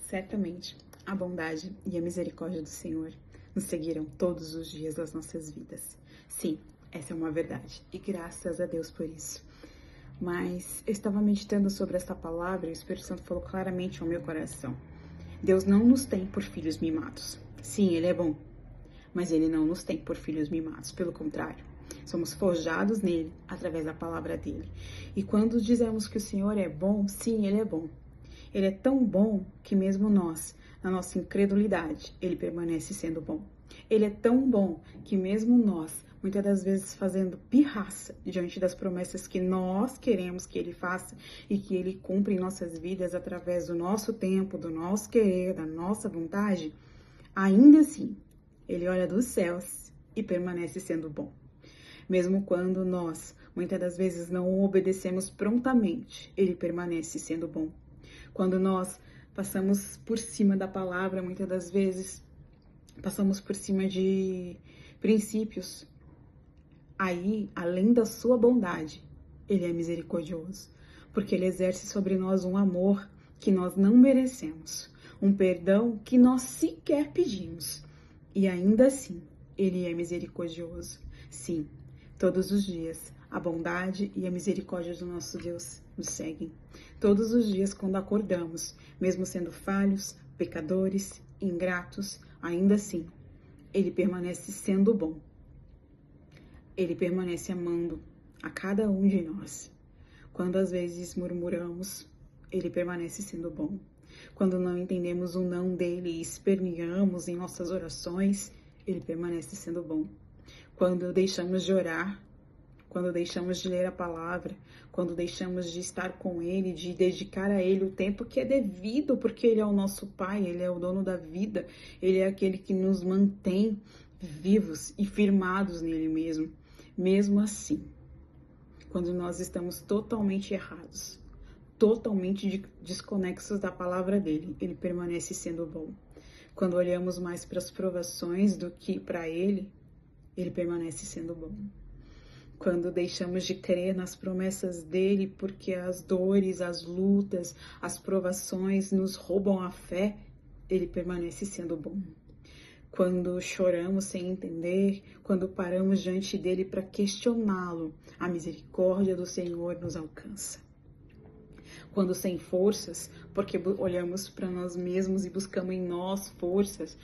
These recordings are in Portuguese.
Certamente, a bondade e a misericórdia do Senhor nos seguirão todos os dias das nossas vidas. Sim, essa é uma verdade e graças a Deus por isso. Mas eu estava meditando sobre essa palavra e o Espírito Santo falou claramente ao meu coração. Deus não nos tem por filhos mimados. Sim, Ele é bom, mas Ele não nos tem por filhos mimados, pelo contrário. Somos forjados nele através da palavra dele. E quando dizemos que o Senhor é bom, sim, Ele é bom. Ele é tão bom que mesmo nós, na nossa incredulidade, Ele permanece sendo bom. Ele é tão bom que mesmo nós, muitas das vezes fazendo pirraça diante das promessas que nós queremos que Ele faça e que Ele cumpra em nossas vidas através do nosso tempo, do nosso querer, da nossa vontade, ainda assim, Ele olha dos céus e permanece sendo bom. Mesmo quando nós, muitas das vezes, não obedecemos prontamente, Ele permanece sendo bom. Quando nós passamos por cima da palavra, muitas das vezes, passamos por cima de princípios, aí, além da sua bondade, Ele é misericordioso, porque Ele exerce sobre nós um amor que nós não merecemos, um perdão que nós sequer pedimos, e ainda assim, Ele é misericordioso. Sim, todos os dias, a bondade e a misericórdia do nosso Deus nos seguem. Todos os dias, quando acordamos, mesmo sendo falhos, pecadores, ingratos, ainda assim, Ele permanece sendo bom. Ele permanece amando a cada um de nós. Quando às vezes murmuramos, Ele permanece sendo bom. Quando não entendemos o não dele e esperneamos em nossas orações, Ele permanece sendo bom. Quando deixamos de orar, quando deixamos de ler a palavra, quando deixamos de estar com Ele, de dedicar a Ele o tempo que é devido, porque Ele é o nosso Pai, Ele é o dono da vida, Ele é aquele que nos mantém vivos e firmados nele mesmo. Mesmo assim, quando nós estamos totalmente errados, totalmente desconexos da palavra dele, Ele permanece sendo bom. Quando olhamos mais para as provações do que para Ele, Ele permanece sendo bom. Quando deixamos de crer nas promessas dele porque as dores, as lutas, as provações nos roubam a fé, Ele permanece sendo bom. Quando choramos sem entender, quando paramos diante dele para questioná-lo, a misericórdia do Senhor nos alcança. Quando sem forças, porque olhamos para nós mesmos e buscamos em nós forças,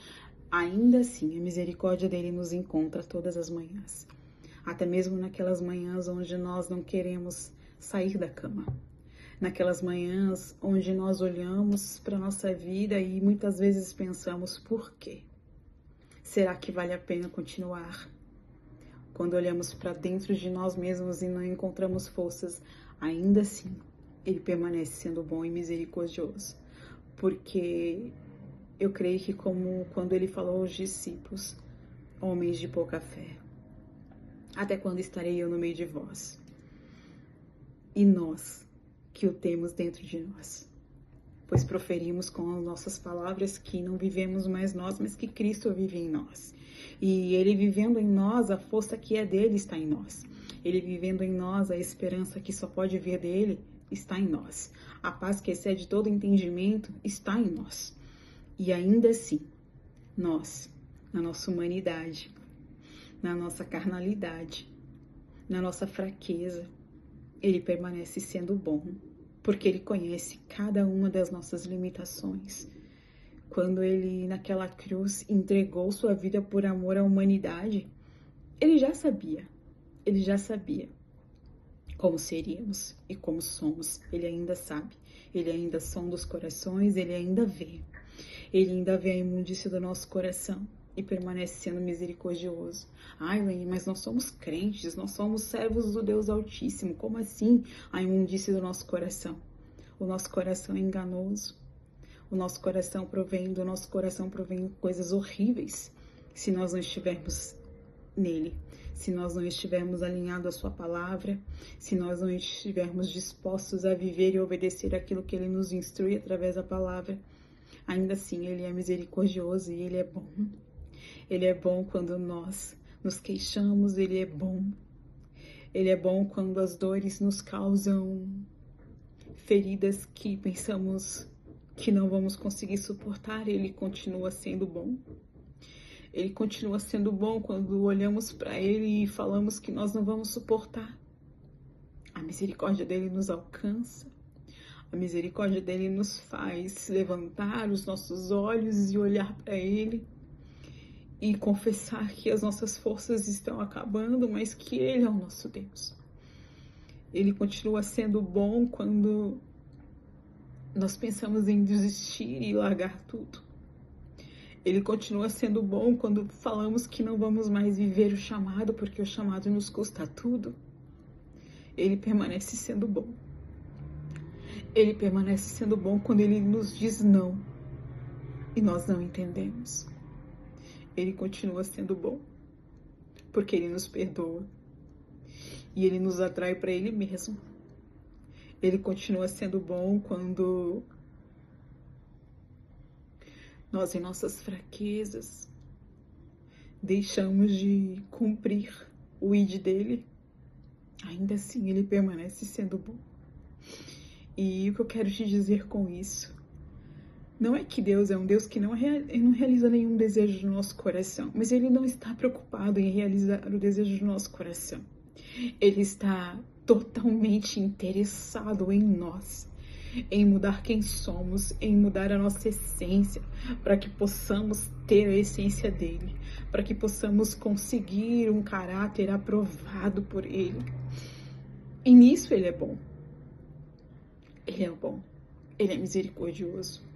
ainda assim a misericórdia dele nos encontra todas as manhãs. Até mesmo naquelas manhãs onde nós não queremos sair da cama. Naquelas manhãs onde nós olhamos para a nossa vida e muitas vezes pensamos, por quê? Será que vale a pena continuar? Quando olhamos para dentro de nós mesmos e não encontramos forças, ainda assim, Ele permanece sendo bom e misericordioso. Porque eu creio que como quando Ele falou aos discípulos, homens de pouca fé, até quando estarei eu no meio de vós? E nós, que o temos dentro de nós, pois proferimos com as nossas palavras que não vivemos mais nós, mas que Cristo vive em nós. E Ele vivendo em nós, a força que é dele está em nós. Ele vivendo em nós, a esperança que só pode vir dele está em nós. A paz que excede todo entendimento está em nós. E ainda assim, nós, na nossa humanidade, na nossa carnalidade, na nossa fraqueza, Ele permanece sendo bom, porque Ele conhece cada uma das nossas limitações. Quando Ele, naquela cruz, entregou sua vida por amor à humanidade, Ele já sabia como seríamos e como somos. Ele ainda sabe, Ele ainda sonda os corações, Ele ainda vê a imundícia do nosso coração e permanece sendo misericordioso. Ai, Elaine, mas nós somos crentes, nós somos servos do Deus Altíssimo. Como assim a imundícia do nosso coração? O nosso coração é enganoso. O nosso coração provém coisas horríveis se nós não estivermos nele, se nós não estivermos alinhados à sua palavra, se nós não estivermos dispostos a viver e obedecer aquilo que ele nos instrui através da palavra. Ainda assim, ele é misericordioso e ele é bom. Ele é bom quando nós nos queixamos, ele é bom. Ele é bom quando as dores nos causam feridas que pensamos, que não vamos conseguir suportar, Ele continua sendo bom. Ele continua sendo bom quando olhamos para Ele e falamos que nós não vamos suportar. A misericórdia dele nos alcança. A misericórdia dele nos faz levantar os nossos olhos e olhar para Ele e confessar que as nossas forças estão acabando, mas que Ele é o nosso Deus. Ele continua sendo bom quando nós pensamos em desistir e largar tudo. Ele continua sendo bom quando falamos que não vamos mais viver o chamado, porque o chamado nos custa tudo. Ele permanece sendo bom. Ele permanece sendo bom quando Ele nos diz não e nós não entendemos. Ele continua sendo bom porque Ele nos perdoa e Ele nos atrai para Ele mesmo. Ele continua sendo bom quando nós, em nossas fraquezas, deixamos de cumprir o id dele. Ainda assim, Ele permanece sendo bom. E o que eu quero te dizer com isso não é que Deus é um Deus que não realiza nenhum desejo do nosso coração, mas Ele não está preocupado em realizar o desejo do nosso coração. Ele está totalmente interessado em nós, em mudar quem somos, em mudar a nossa essência, para que possamos ter a essência dele, para que possamos conseguir um caráter aprovado por Ele. E nisso Ele é bom. Ele é bom. Ele é misericordioso.